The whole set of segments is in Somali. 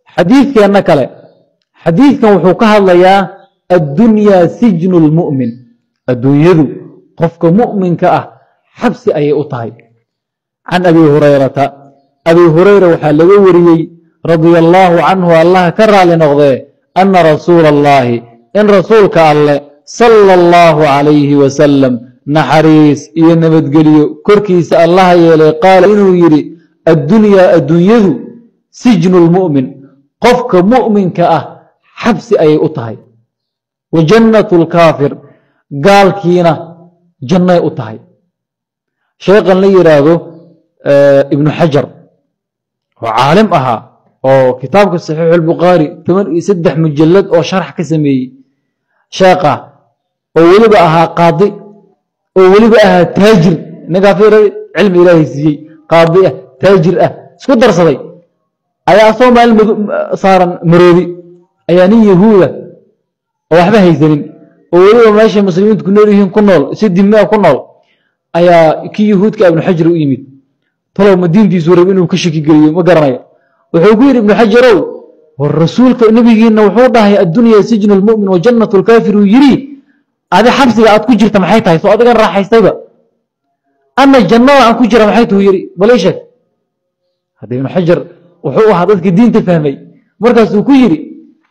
حديث كأنه كلا حديث كان وحوكها الله الدنيا سجن المؤمن الدنيا ذو قفك مؤمن كأه حبس أي أطهي عن أبي هريرة وحال وريي رضي الله عنه الله كرى لنغضيه أن رسول الله إن رسولك الله صلى الله عليه وسلم نحريس ينبت قليو كركيس الله يلي قال إنه يري الدنيا ذو سجن المؤمن قفك مؤمن كأه حبس أي أطهي وجنة الكافر قال كينا جنة أطهي شيخا لي يراده ابن حجر وعالم أها أو كتابك الصحيح البخاري 8 مجلد أو شرح كسمي شاقة أو ولي بقى قاضي أو ولي بقى تاجر نقافير علم إلهي سي قاضية تاجر سكو درصدي أي أصوم صار مرودي أياني يهودة أو أحبه يزنين أو ولي ماشي المسلمين كنوليهم كنول سيد دماء كنول أيا كي يهود كابن حجر وإيمد طلعوا مدين دي سورة بينه كشكي قريب ما قرنايا وحقير ابن حجر والرسول كالنبي إنه وحوضها الدنيا سجن المؤمن وجنة الكافر ويري هذا حبس قاعد كجرت محيطها سو أدقى راح يستيبه أما الجنة عن كجر محيطه يري بليشك هذا ابن حجر وحوه هذاك الدين تفهمي مركز كيري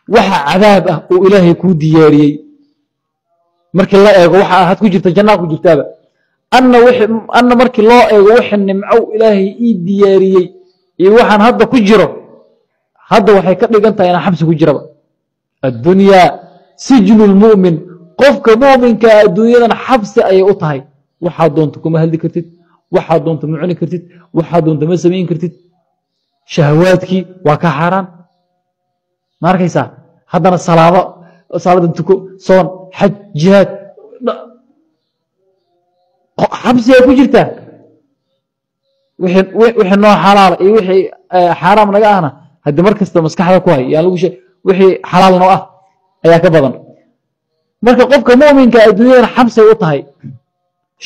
وحى عذابه وإلهي كود دياري مركز الله وحى هاد كجرت الجنة كجرتها أن مركز الله وحى النمعو إلهي إيد دياري وحن هذا كجره هذا وحي كدغ انت انا حبس كجربا الدنيا سجن المؤمن قفك مؤمن كالدنيا حبس اي اوتahay waxa doonto kuma haldi kartid waxa doonto ma cuni kartid waxa doonto ma sameyn kartid shahawaadki waa ka xaraan ma arkaysa hadana salaada tuko soon xaj jihad حبس ay ku jirtaa wixii noo xalaal iyo wixii xaraam naga ahna hadda markasta maskaxda ku hay yaa lagu sheeg wixii xalaal noo ah ayaa ka badan marka qofka muuminka adduunyada xabsi u tahay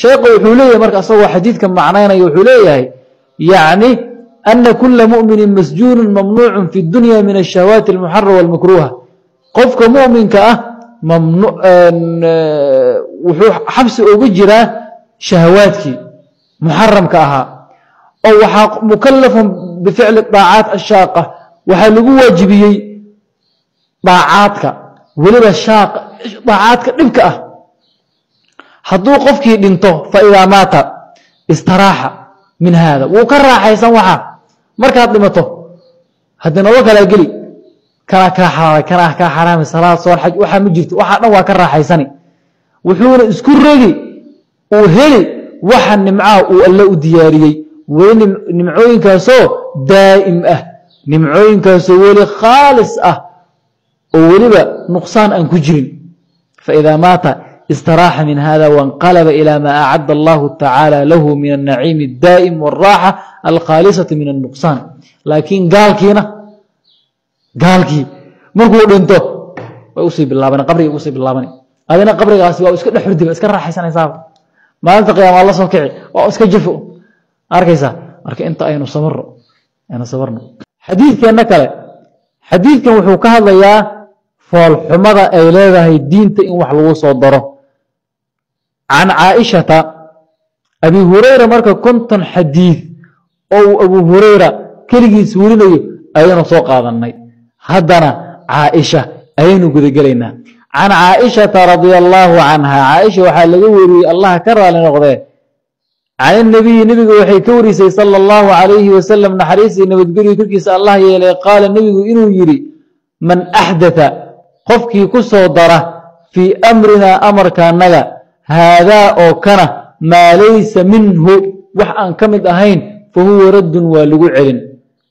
sheekhu wuxuu leeyahay marka asagoo xadiidka macnaynaya wuxuu leeyahay yani anna kulla mu'minin masjuunun mamnuucun fi dunya min ash-shahawaati al-muharrama wal-makruha qofka muuminka ah wuxuu xabsi ugu jiraa shahawaadkii muharramka ahaa أو مكلف بفعل الطاعات الشاقة وحلقوا واجبيي طاعاتك ولبا الشاقة طاعاتك نبكأ حضو قفكي دينتو فإذا مات استراح من هذا وكراح يسوحا مركات لمتو هدنا وكلا قلي كراح حرام الصلاة صور حج وحا مجرت وحا نوا كراح يساني وحول اسكر رجي وهلي وحا نمعاه وألا دياريي وين نمعوين كاسو دائم نمعوين كاسو ولي خالص ولبا نقصان أن كجرين فإذا مات استراح من هذا وانقلب إلى ما أعد الله تعالى له من النعيم الدائم والراحة الخالصة من النقصان لكن قال كي مرقود انتو وأصيب الله بنا قبري أصيب الله بني هذا قبري غاسي وأسكت حردي وأسكت راح يسان يصاب ما أنت قيام الله سوكعي وأسكت جفو أركيسا أنت أين صبرنا حديث كان كله حديث كان وحوكها ضيا فالحمضة أولادها الدين تئن وحلو صدره عن عائشة أبي هريرة مركا كنت حديث أو أبو هريرة كلجي سوري أين سوق هذا الني هدنا عائشة أين قد قلنا عن عائشة رضي الله عنها عائشة وحال لقوري الله كرر لنا غضيه عن النبي وحي كوريسي صلى الله عليه وسلم نحريسي نبت قري كركيس الله يلي قال النبي إنه يري من أحدث قفكي كسو دره في أمرنا أمر كان نغا هذا أو كان ما ليس منه وحان كمد أهين فهو رد ولقو علن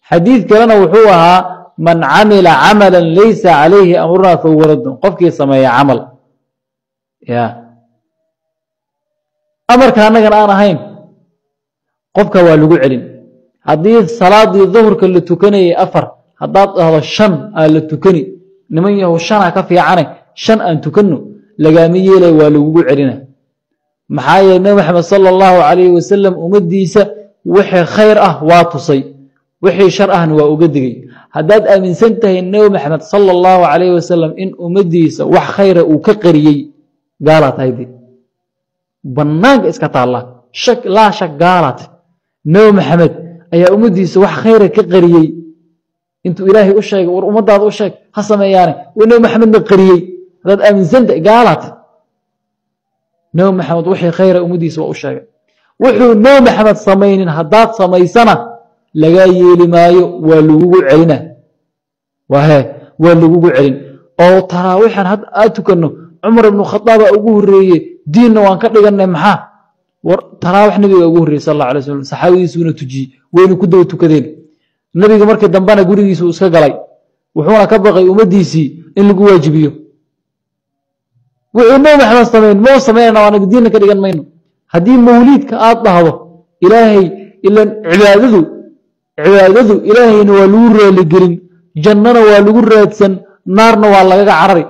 حديث كلنا وحوها من عمل عملا ليس عليه أمرنا فهو رد قفكي سمي عمل يا أمر كان نغا أنا هين قفك waa lagu celin hadii salaadii dhuhrka la tukanay afar hadaad ahdo 5 aan la tukani niman yahow 5 ka fiican 5 aan tukano lagaama yeelay waa lagu celina maxaa yeelay Nabi Muhammad sallallahu alayhi wasallam umadiisa wixii khayr ah waa tusay wixii shar ahna waa uga digay haddaad aaminsan tahay nebi maxamed sala allahu calayhi wasalam in ummaddiisa wax khayra uu ka qariyey gaalaad haydi bannaanka iska taalla laa shak gaalaad nebi maxamed ayaa ummaddiisa wax khayra ka qariyey intuu ilaahay u sheegay war ummaddaada u sheeg ha sameeyaane waa nebi maxamedna qariyey haddaad aaminsan tahay gaalaad nebi maxamed wixii khayra ummaddiisa waa u sheegay wuxuu nebi maxamed samaynin haddaad samaysana lagaa yeeli maayo waa lagugu celina waa lagugu celin oo taraawiixan hadda aad tukanno cumar ibnu khadaabaa ugu horreeye diinna waan ka dhigannay maxaa war taraawix nabiga ugu horreyey sal alla alay slam saxaabadiisuuna tujiyey wayna ku daba tukadeen nabiga markii dambena gurigiisuu iska galay wuxuuna ka baqay ummaddiisii in lagu waajibiyo wuxuu nebi maxamed samayn moo samaynana waanaga diinna ka dhigan mayno haddii mawliidka aad dhahdo ilaahay ilan cibaadadu ilaahayna waa lagu raaligelin jannana waa lagu raadsan naarna waa lagaga carari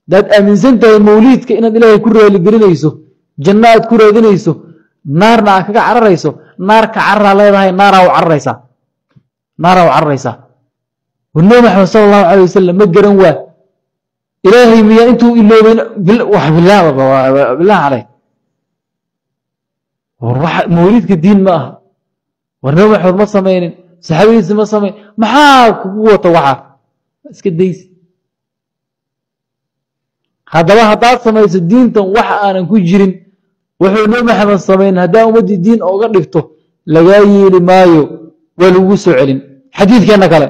hadaad aaminsan tahay mawliidka inaad ilaahay ku raaligelinayso janno aad ku raadinayso naarna aad kaga cararayso naarka cararaa leedahay naaraa u cararaysaa war nebi maxamed sala allahu calay wasalam ma garan waa ilaahay miyaa intuu iloobayn bilah caleyh mawliidka diin ma aha war nebi maxamed ma samaynin saxaabadiisa ma samayn maxaa kugu wata waxa iska daysi haddaba haddaad samayso diintan wax aanan ku jirin wuxuu nebi maxamed samayn haddaa ummaddii diin ooga dhigto lagaa yeeli maayo waa lagugu soo celin xadiidkeenna kale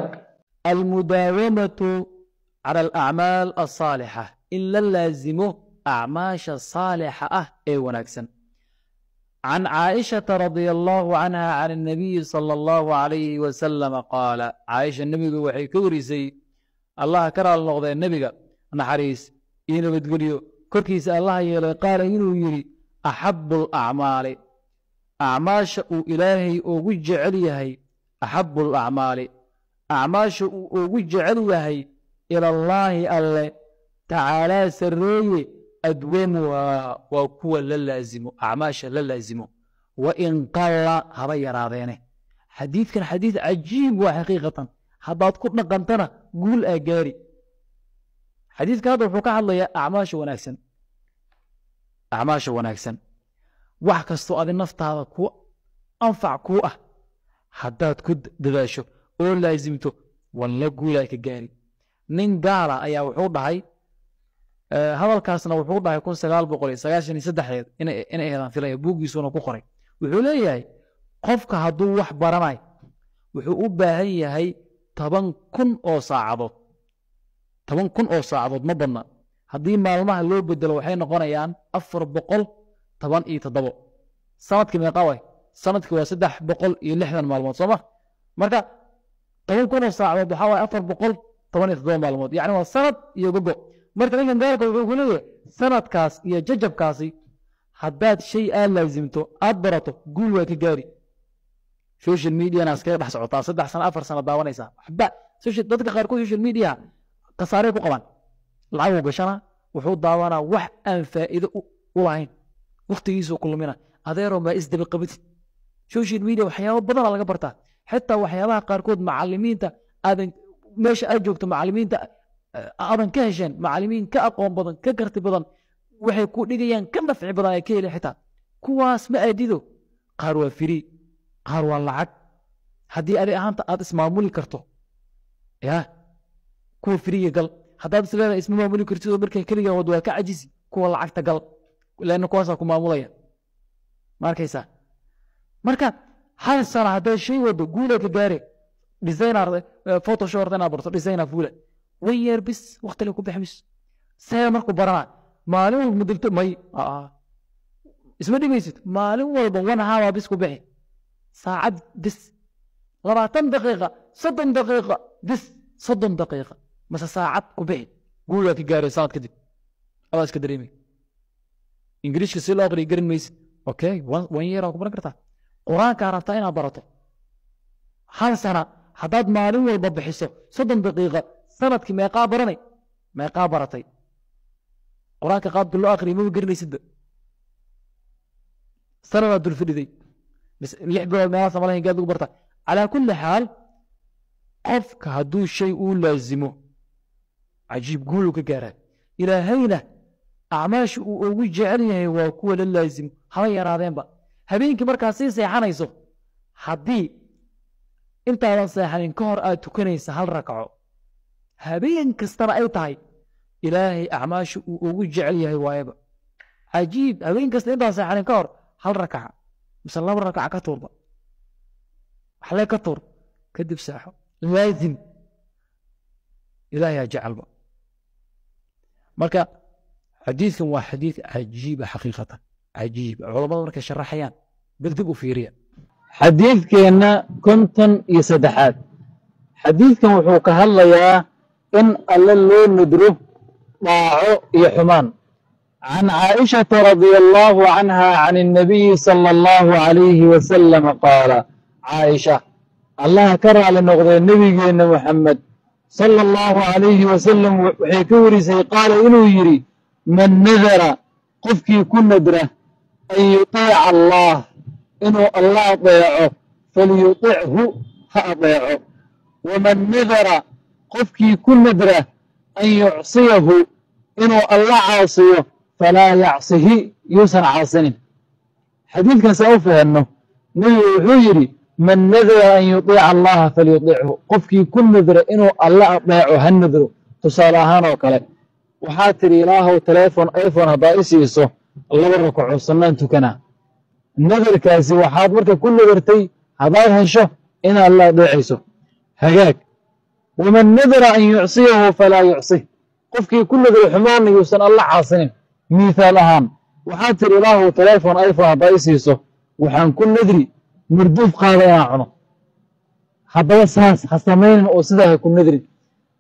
almudaawamatu cala alacmaal asaalixa in la laazimo acmaasha saalixa ah ee wanaagsan can caaishata radia allahu canha can الnabiyi salى allahu alayhi wasalama qaala caaisha nebigu waxay ka warisay allah ka raali noqdee nebiga naxariis iyo nabadgelyo korkiisa allah yeelay qaala inuu yidhi axabu alacmaali acmaasha uu ilaahay ugu jecel yahay axabu alacmaali acmaasha uu ugu jecel yahay ila allaahi alle tacaalaa sarreeye adwamuhaa waa kuwa la laazimo acmaasha la laazimo wain qalla haba yaraadeene xadiidkan xadiid cajiib waa xaqiiqatan haddaad ku dhaqantana guul aa gaari xadiidka hadda wuxuu ka hadlayaa acmaasha wanaagsan wax kastoo adi naftaada ku anfac kuu ah haddaad ku dadaasho oo laasimto walla guulaa ka gaari nin gaala ayaa wuxuu dhahay hadalkaasna wuxuu dhahay 1993 inay aheedaan filaya buuggiisuna ku qoray wuxuu leeyahay qofka hadduu wax baranayo wuxuu u baahan yahay 10,000 oo saacadood 10,000 ma badna haddii maalmaha loo bedelo waxay noqonayaan 417 sanadkii meeqa way sanadkii waa 360 maalmood sooma marka 10,000 oo saacadood waxaa waay 417 maalmood yacni waa sanad iyo gogo marka ninkan gaalka wuxuu ku leeyahay sanadkaas iyo jajabkaasi haddaad shay aad laasimto aad barato guul waa ka gaari social mediana iskaga dhex socotaa 3 sano 4 sano daawanaysaa waxba dadka qaarkood social media kasaarey ku qabaan lacag u gashana wuxuu daawanaa wax aan faa'iido u lahayn waqtigiisu ku lumina adeero ma isdaba qabid social media waxyaabo badan laga bartaa xitaa waxyaabaha qaarkood macallimiinta aadan meesha aad joogto macallimiinta aadan ka hesheen macallimiin ka aqoon badan ka karti badan waxay ku dhigayaan ka nafci badan ay ka heli xitaa kuwaas ma aadido qaar waa firi qaar waa lacag haddii adi ahaanta aad ismaamuli karto ya kuwa firiga gal haddaad isleedahay isma maamuli kartid oo markay keligaa wad waa ka cajisi kuwa lacagta gal leanna kuwaasaa ku maamulaya ma arkaysaa marka hal sana haddaad shay wado guula ka gaare designer photoshop inaad barto designer fuula wan yeer bis waqti le ku baxmis see markuu baranaa maalin walba mudilto may isma dhimaysid maalin walba 1 hour bis ku bixi saacad bis 20 daqiiqa 30 daqiiqa bis 30 daqiiqa mase saacad ku bixi guulaa ka gaaray sanad kadib adaa iska dareemay ingiriiska si loo aqriya garan maysid okay 1 year aa ku baran kartaa qur-aankaa rabtaa inaad barato hal sana haddaad maalin walba bixiso 30 daqiiqa sanadkii meeqaa baranay meeqaa baratay qur-aanka qaabka loo aqriya maba garanaysidba sanadaa dul fadhiday bis 6 bilood meelahaas malaha gaad lagu barta على كل حال قفك هدو الشيء لازمه عجيب قولوا كجارة إلى هينة أعماش وجعلني وكل اللازم هاي راضين بقى هبينك مركزي سيحانيسو حدي انت على سيحانين كهر تكنيس هل ركعو هبينك استرأيتاي إلهي أعماش وجعلني وايبا عجيب هبينك استرأيتاي سيحانين كهر هل ركع بس الله ركع كتور بقى حلا كتور كدب ساحه لازم إلهي جعل بقى مركا حديثكم هو حديث عجيب حقيقة عجيب علماء مركا شرحيان بكتبوا في ريا حديثكنا كنتن يسدحات حديثكم وحوك هلا يا إن اللون ندرب ضاعوا يحمان عن عائشة رضي الله عنها عن النبي صلى الله عليه وسلم قال عائشة الله كرع لنغضي النبي محمد صلى الله عليه وسلم وحيكوري قال إنه يري من نذر قفك يكون ندره أن يطيع الله إنه الله أطيعه فليطيعه فأطيعه ومن نذر قفك يكون ندره أن يعصيه إنه الله عاصيه فلا يعصيه يوسن عاصنه حديث كان سأوفه أنه يري من نذر أن يطيع الله فليطيعه قفك يكون نذر إنه الله أطيعه هالنذر تصالحان وكله وحاتر إلهه تليفون أيفون هضائسيسه الله بركع صنان تكنا النذر كاسي وحاد مركا كل نذرتي هضائها شو إن الله ضعيسه هياك ومن نذر أن يعصيه فلا يعصيه قفك يكون نذر حمان يوسن الله عاصنين مثالهان وحاتر إلهه تليفون أيفون هضائسيسه وحان كل نذري مردوف قادة عنه هذا ساس حسامين وسده يكون نذري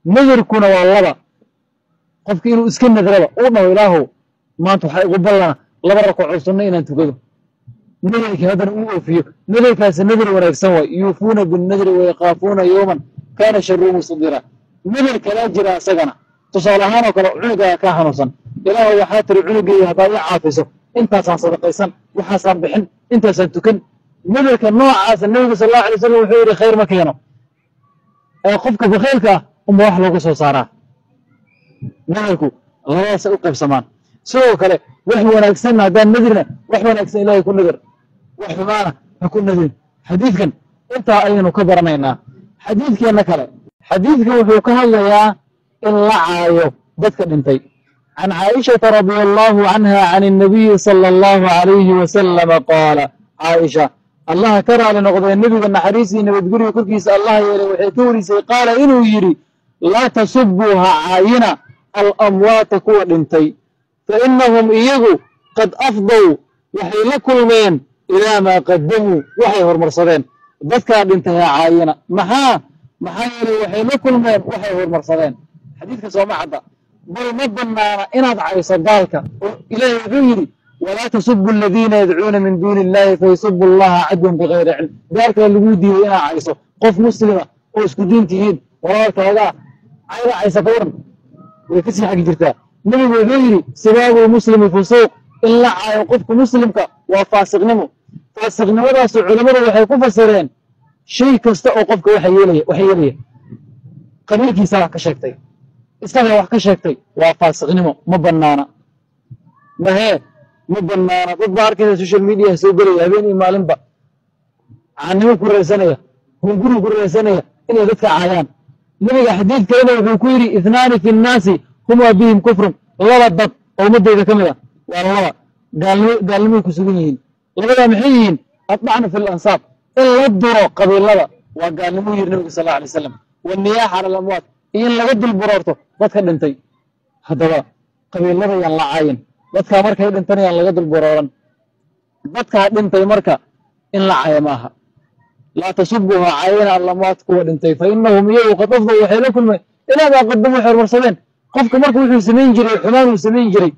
نذر كنا والله قفك إنه إسكن نذربه أونا إلهه ما أنتو حقوق بالله لبرك وعصرنا إن أنتو كذو نذرك هذا نقول فيه نذرك هذا النذر ولا يسوى يوفون بالنذر ويخافون يوما كان شره مصدرا نذرك لا جرى سجنا تصالحان وكلا عنقا كاهنوسا إلهه وحاتر عنقي هذا عافسه أنت صدقيسا وحسن بحن أنت سنتكن نذرك النوع عاس النبي صلى الله عليه وسلم وحيري خير مكانه قفك بخيرك واحد لو قصو صارا نذرك الله سأوقف سمان سوى كله وحي وناكسن هذا نذرنا وحي وناكسن إله يكون نذر وحي معنا يكون نذر حديث كان انت أين كبرنا حديث كان كله حديث كان وحيوكها يا إلا عايو بدك انتي عن عائشة رضي الله عنها عن النبي صلى الله عليه وسلم قال عائشة الله كرع لنقضي النبي قلنا حريسي إنه بتقولي كل كيس الله يلي وحيتوري قال إنه يري لا تسبوها عاينة الأموات كوة انتي فإنهم إيجوا قد أفضوا وحي لكل من إلى ما قدموا وحي هرمرصدين ذاتك انتهى عاينة محا يلي وحي لكل من وحي هرمرصدين حديثك سوى معدا بل مضنا إناد عيسى ذلك إلهي غيري ولا تسبوا الذين يدعون من دون الله فيسبوا الله عدوا بغير علم ذلك الوجودي وإنا عيسى قف مسلمة واسكدين تهين وراك هذا عيسى فورا ويكسي حق جرتها نبي غيري سباب المسلم فسوق إلا عيقفك مسلمك وفاسق نمو فاسق نمو راس علماء وحيقف السرين شيء كستأو قفك وحيليه قبيلك يساق كشكتي استغى وحكشكتي وفاسق نمو مبنانا ما هي مبنانا تطبار كذا سوشيال ميديا سوبري هبيني مالنبا عنه كل سنة هم كل سنة إنه ذكر عيان نبي حديث كلمة وكويري اثنان في الناس هم بهم كفر الله الضب أو مدة إذا كملة والله قال لهم كسبينين لبدا محيين أطلعنا في الأنصاب إلا الدرو قبل الله وقال لهم النبي صلى الله عليه وسلم والنياح على الأموات إن لقد البرارته بدك انتي هذا قبل الله يلا عاين بدك مركا انتني يلا لقد البرارن بدك انتي مركا إن لا عيماها لا تسبها عين الأموات كوا انتي فإنهم يو قد أفضوا وحيلكم إلى ما قدموا حرم رسلين قفك مركا وحي سمين جري الحمام سمين جري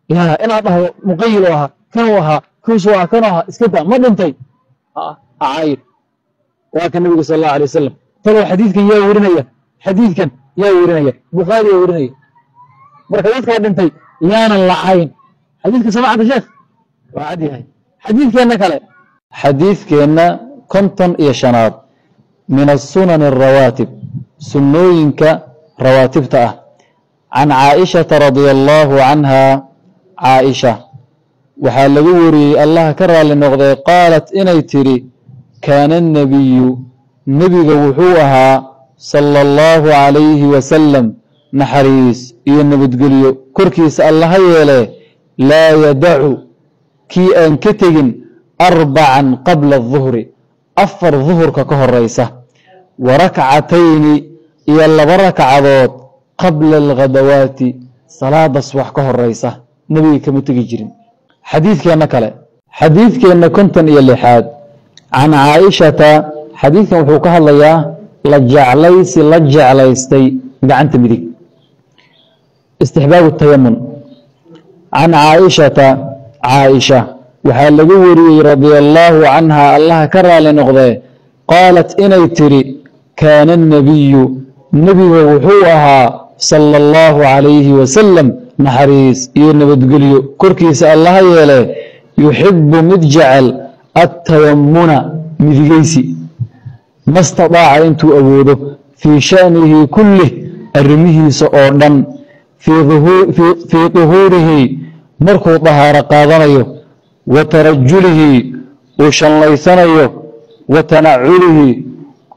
يا إن أعطاه مقيلوها كنوها كوسوها كنوها اسكتها ما انتي عاين وكان النبي صلى الله عليه وسلم طلعوا حديث كان يا ورنيا حديث كان يا ورنيا بخاري يا ورنيا مركا حديث كان انتي يانا اللعين حديث كان سمعت شيخ وعادي هاي حديث كان كلا حديث كان كنتم يا شناط min الsunan الrawaatib sunnooyinka rawaatibta ah can caaئiشhaةa radي الlahu canha caaئiشha waxaa lagu wariyey allah ka raali noqday qaalat inay tidhi kaana الnabiyu nebiga wuxuu ahaa salى الlahu عalayhi wasalam naxariis iyo nabadgelyo korkiisa allaha yeelee laa yadacu kii aan ka tegin 4 qabla الظuhri 4 duhurka ka horaysa wa rakcatayni iyo 2 rakcadood qabla alghadawaati salaada subax ka horaysa nebiga kama tegi jirin xadiidkeenna kale xadiidkeenna 56aad can caaئishata xadiidkan wuxuu ka hadlayaa la jeclaysi la jeclaystay gacanta midig istixbaabu tayamun can caaئishata caaئisha waxaa laga wariyey radia allaahu canha allaha ka raali noqdee qaalat inay tidhi kaana الnabiyu nebiga wuxuu ahaa salى الlahu عalayhi wasalam naxariis iyo nabadgelyo korkiisa allaha yeelee yuxibu mid jecel attayamuna midigeysi ma staطaaca intuu awoodo fii sha'nihi kulih arrimihiisa oo dhan fii طuhuurihi markuu dahaaro qaadanayo wa tarajulihi uu shanlaysanayo wa tanaculihi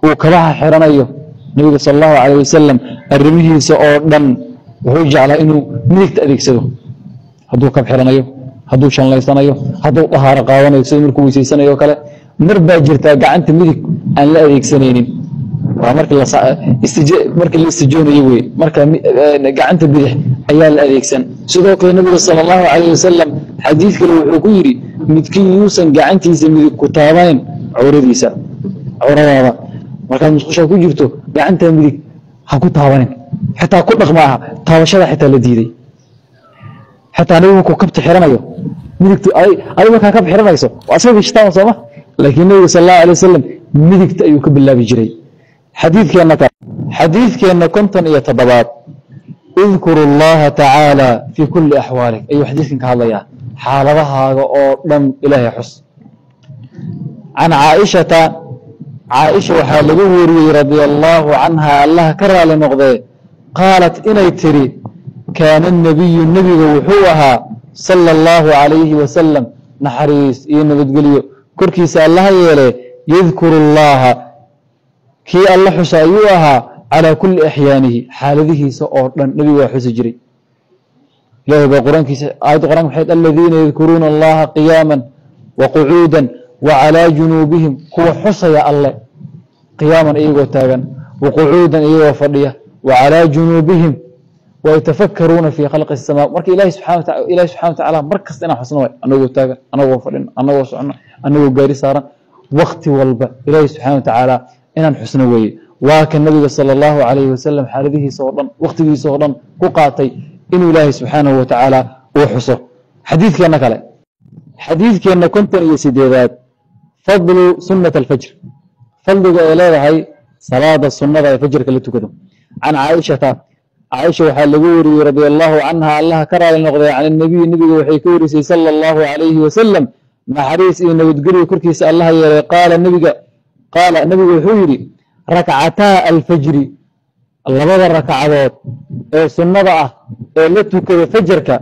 uu kabaha xiranayo nebiga sal allahu calayh wasalam arrimihiisa oo dhan wuxuu jeclaa inuu midigta adeegsado hadduu kab xiranayo hadduu shanlaysanayo hadduu dahaaro qaadanayo sida markuu weysaysanayo o kale mar baa jirtaa gacanta midig aan la adeegsanaynin waa markii la istijoonayo wey marka gacanta bidix ayaa la adeegsan sidoo kale nebiga sal allahu calayh wasalam xadiid kale wuxuu ku yidhi midkiin yuusan gacantiisa midig ku taabanayn cawradaada markaad musqushaa ku jirto gacantaa midig ha ku taabanin xitaa ku dhaqma aha taabashada xitaa la diiday xataa nebigu markuu kabta xiranayo midigtu adi markaa kab xiranayso waa asaga gishtaan sooma laakiin nebiga sal allahu alay wasalam midigta ayuu ka bilaabi jiray xadiidkeenna 57aad اذkuru اllaha tacaalى fii kuli axwaalik ayuu xadiidkan ka hadlayaa xaaladahaaga oo dhan ilaahay xus can caaئishata caaئisha waxaa lagu wariyey radia allaahu canha allah ka raali noqdee qaalat inay tidhi kaana الnabiyu nebiga wuxuu ahaa salى الlahu عalayhi wasalam naxariis iyo nabadgelyo korkiisa allaha yeelee yadkuru اllaha kii alla xusa ayuu ahaa calىa kuli axyaanihi xaaladihiisa oo dhan nebigu waa xusi jiray ilahi baa quraankiisa aayadda qranka waxay aladiina yadkuruuna allaha qiyaama waqucuuda wacalىa junuubihim kuwa xusaya alle qiyaaman iyagoo taagan waqucuudan iyagoo fadhiya wacalىa junuubihim wayatafakaruuna fii khalqi الsamaa marka ilahi subxana watacaala mar kasta inaan xusno way anagoo taagan anagoo fadhino anagoo socno anagoo gaari saaran wakti walba ilaahi subxana watacaala inaan xusno weeye waa ka nabiga salى الlahu عalayhi wasalam xaaladihiisa oo dhan wakhtigiisa oo dhan ku qaatay inuu ilaahay subxaanahu watacaala uu xuso xadiidkeenna kale xadiidkeenna 58aad fadlu sunaة اlfajr fadliga ay leedahay salaada sunnada ee fajrka la tukado can caaئishata caaisha waxaa lagu wariyey radia allaahu canha allaha ka raali noqday can الnabiyi nebiga waxay ka warisay salى الlahu عalayhi wasalam naxariis iyo nabadgelyo korkiisa allaha yeelay qaala nebigu wuxuu yidhi rakcataa alfajri labada rakcadood ee sunnada ah ee la tukada fajarka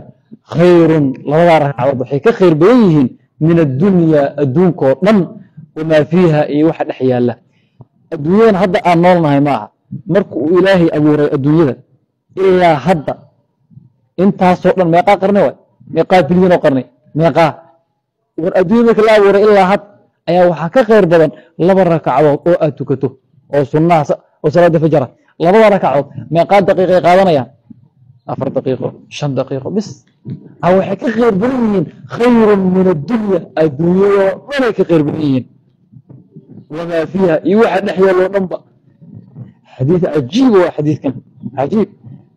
khayrun labadaa rakcadood waxay ka khayr badan yihiin min addunyaa adduunkoo dhan wamaa fiiha iyo waxa dhex yaalla adduunyadan hadda aan noolnahay ma aha marka uu ilaahay abuuray adduunyada ilaa hadda intaasoo dhan meeqaa qarni waay meeqaa bilyan oo qarni meeqaa war adduunya marka la abuuray ilaa had ayaa waxaa ka khayr badan 2 rakcadood oo aad tukato oo sunnaha oo salaada fajra labada rakcadood meeqaa daqiiqay qaadanayaan 4 daqiiqo 5 daqiiqo bis waxay ka khayr badan yihiin khayrun min addunya adduunyada dhan ay ka khayr badan yihiin wamaa fiiha iyo waxa dhex yaalo dhanba xadiid cajiib waa xadiidkan cajiib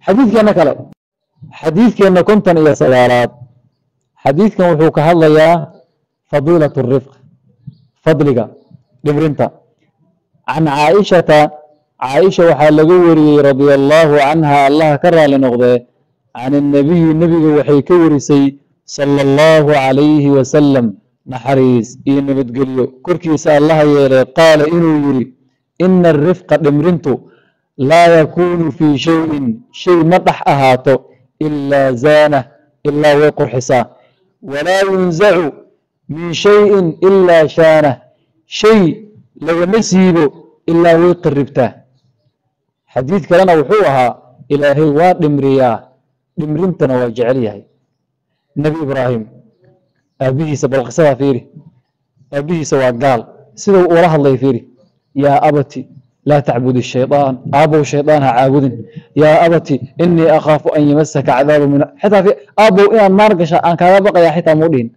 xadiidkeenna kale xadiidkeenna 59aad xadiidkan wuxuu ka hadlayaa fadiilaة الrifq fadliga dhibrinta can caaئishata caaئisha waxaa laga wariyey radia allaahu canha allaha ka raali noqdee can الnabiyi nebiga waxay ka warisay salى الlahu عalayhi wasalam naxariis iyo nabadgelyo korkiisa allaha yeelay qaala inuu yidhi ina arifqa dhimrintu laa yakuunu fii shayin shay ma dhex ahaato ilaa zaanah ilaa way qurxisaa walaa yunzacu min shayin ilaa shaanah shay lagama siibo ilaa way qaribtaa xadiid kalena wuxuu ahaa ilaahay waa dhimriyaa dhimrintana waa jecel yahay nebi ibraahim aabbihiisa bal qisadaa fiiri aabbihiisa waa gaal sidau ula hadlay fiiri yaa abati laa tacbud الshayطaan aabow shaydaan ha caabudin yaa abati inii akhaafu an yamasaka cadaabu min xitaa aabow inaad naar gasha aan kaaga baqaya xitaa muu dhihin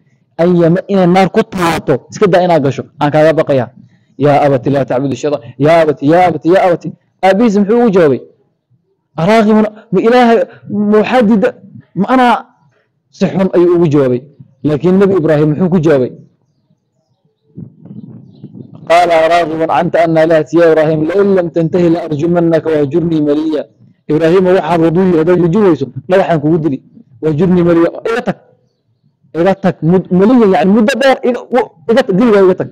inay naar ku taato iska daa inaad gasho aan kaaga baqaya yaa abati laa tacbud الshayطaan yaa abati yaa abati yaa abati aabbihiisa muxuu ugu jawaabay araaqibun ma ilaahay muxadida ma anaa si xun ayuu ugu jawaabay laakiin nebi ibraahim muxuu ku jawaabay qaala araaqibun canta ana laati ya ibraahim lain lam tantahi laarjumanaka wahjurnii maliya ibraahima waxaad waduyi haddaad rujinayso dhagaxaan kugu dili wahjurnii maliya iga tag maliya yani muddo dheer diligaa iga tag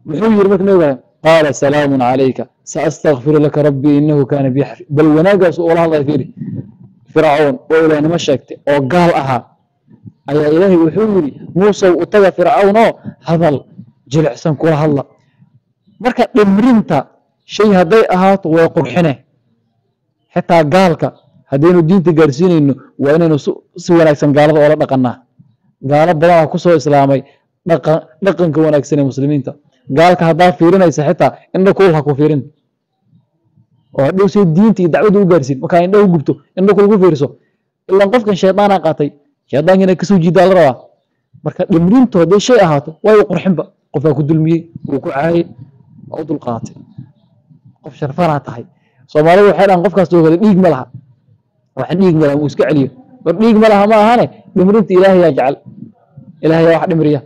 muxuu yiri marka nebi ibraahim qaala salaamu calayka saastakfiru laka rabbii inahu kaana bi xafi bal wanaagaas ula hadlay fiiri fircawn oo ilaahnimo sheegtay oo gaal ahaa ayaa ilaahay wuxuu yidhi muusow u taga fircawnoo hadal jilicsan kula hadla marka dhimrinta shay hadday ahaato way qurxine xitaa gaalka haddaynu diinta gaarsiinayno waa inaynu si wanaagsan gaalada oola dhaqanaa gaalo badanaa ku soo islaamay dhaqanka wanaagsan ee muslimiinta gaalka haddaa fiirinaysa xitaa indha kul ha ku fiirin oo hadhow say diinta iyo dacwadda u gaarsiin markaa indha u gubto indha kul ku fiiriso ilaan qofkan shaydaanaa qaatay shaydaankiina kasoo jiidaa la rabaa marka dhimrintu hadday shay ahaato waa u qurxinba qofaa ku dulmiyey wuu ku caayey waa u dulqaatay qof sharfanaa tahay soomaalidu waxay dhahan qofkaas toogada dhiig ma laha waxaan dhiig ma laha uu iska celiyo war dhiig ma laha ma ahane dhimrinta ilaahayaa jecel ilaahayaa wax dhimriya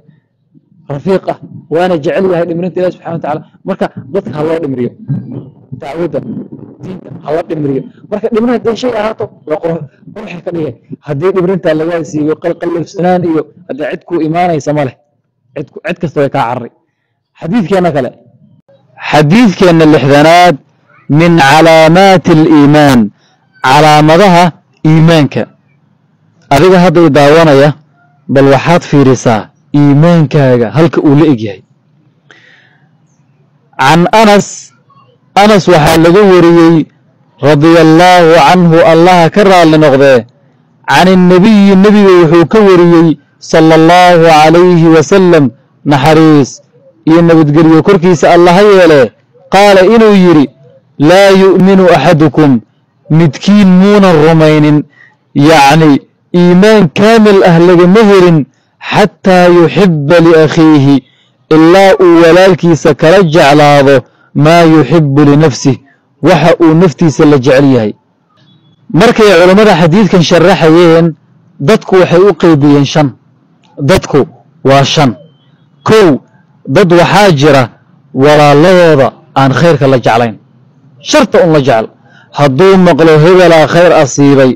rafiiq ah waana jecel yahay dhimrinta ilahi subxana watacaala marka dadka ha loo dhimriyo dacwadda diinta ha la dhimriyo marka dhimrin hadday shay ahaato waa qurxi ka dhigay haddii dhimrintaa lagaa siiyo qalqallafsanaan iyo haddii cid ku imaanaysa ma leh cid kasta way kaa carray xadiidkeenna kale xadiidkeenna lixdanaad min calaamaati aliimaan calaamadaha iimaanka adiga hadda i daawanaya bal waxaad fiirisaa iimaankaaga halka uu la egyahay can anas waxaa laga wariyey radia allaahu canhu allaha ka raalli noqdee can innabiyi nebiga wuxuu ka wariyey sala allahu calayhi wasalam naxariis iyo nabadgelyo korkiisa alla ha yeelee qaala inuu yidhi laa yu'minu axadukum midkiin muunan rumaynin yacni iimaan kaamil ah lagama helin xataa yuxibba liakhiihi ilaa uu walaalkiisa kala jeclaado maa yuxibbu linafsih waxa uu naftiisa la jecel yahay markay culammada xadiidkan sharaxayeen dadku waxay u qeybiyeen shan dadku waa shan kow dad waxaa jira walaaladooda aan khayrka la jeclayn sharta un la jecel hadduu maqlo hebelaa khayr asiibay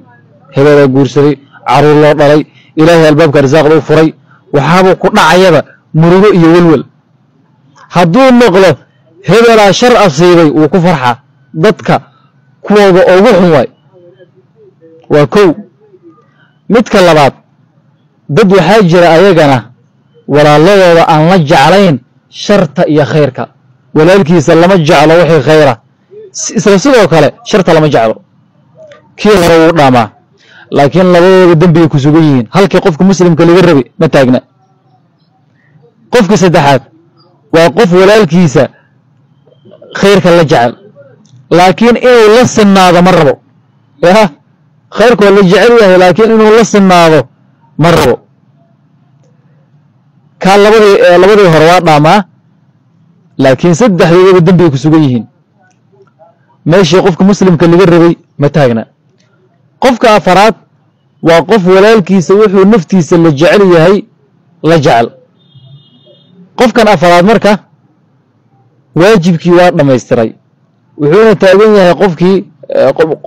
hebelaa guursaday caruur loo dhalay ilaahay albaabka arsaaqda u furay waxaabuu ku dhacayaba murugo iyo welwel hadduu maqlo hebelaa shar asiibay wuu ku farxa dadka kuwooda ugu xun waay waa kow midka labaad dad waxaa jira ayagana walaaladooda aan la jeclayn sharta iyo khayrka walaalkiisa lama jeclo wixii khayra isla sidoo kale sharta lama jeclo kii hore wuu dhaamaa laakiin labadooda dembigay ku sugan yihiin halkii qofka muslimka laga rabay ma taagna qofka saddexaad waa qof walaalkiisa khayrka la jecel laakiin inuu la sinnaado ma rabo khayrkoo la jecel yahay laakiin inuu la sinnaado ma rabo kaa labadii hore waa dhaamaa laakiin saddexdoodaba dembigay ku sugan yihiin meeshii qofka muslimka laga rabay ma taagna qofka afaraad waa qof walaalkiisa wuxuu naftiisa la jecel yahay la jecel qofkan afaraad marka waajibkii waa dhammaystiray wuxuuna taagan yahay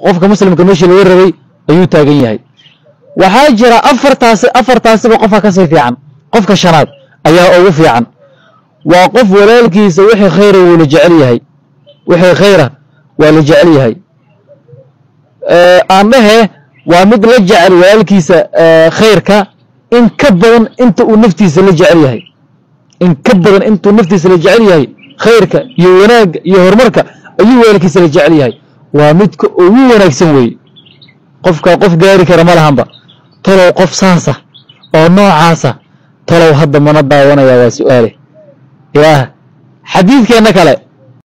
qofka muslimka meeshii laga rabay ayuu taagan yahay waxaa jira afartaasiba qofka kasii fiican qofka shanaad ayaa ugu fiican waa qof walaalkiisa wixii khayra wuu la jecel yahay wixii khayra waa la jecel yahay aan dhahe waa mid la jecel walaalkiisa khayrka in ka badan inta uu naftiisa la jecel yahay in ka badan intuu naftiisa la jecel yahay khayrka iyo wanaagga iyo horumarka ayuu walaalkiisa la jecel yahay waa midka ugu wanaagsan weeye qofka qof gaari kara ma lahanba talow qof saasa oo noocaasa talow hadda mana daawanaya waa su'aale ilaah xadiidkeena kale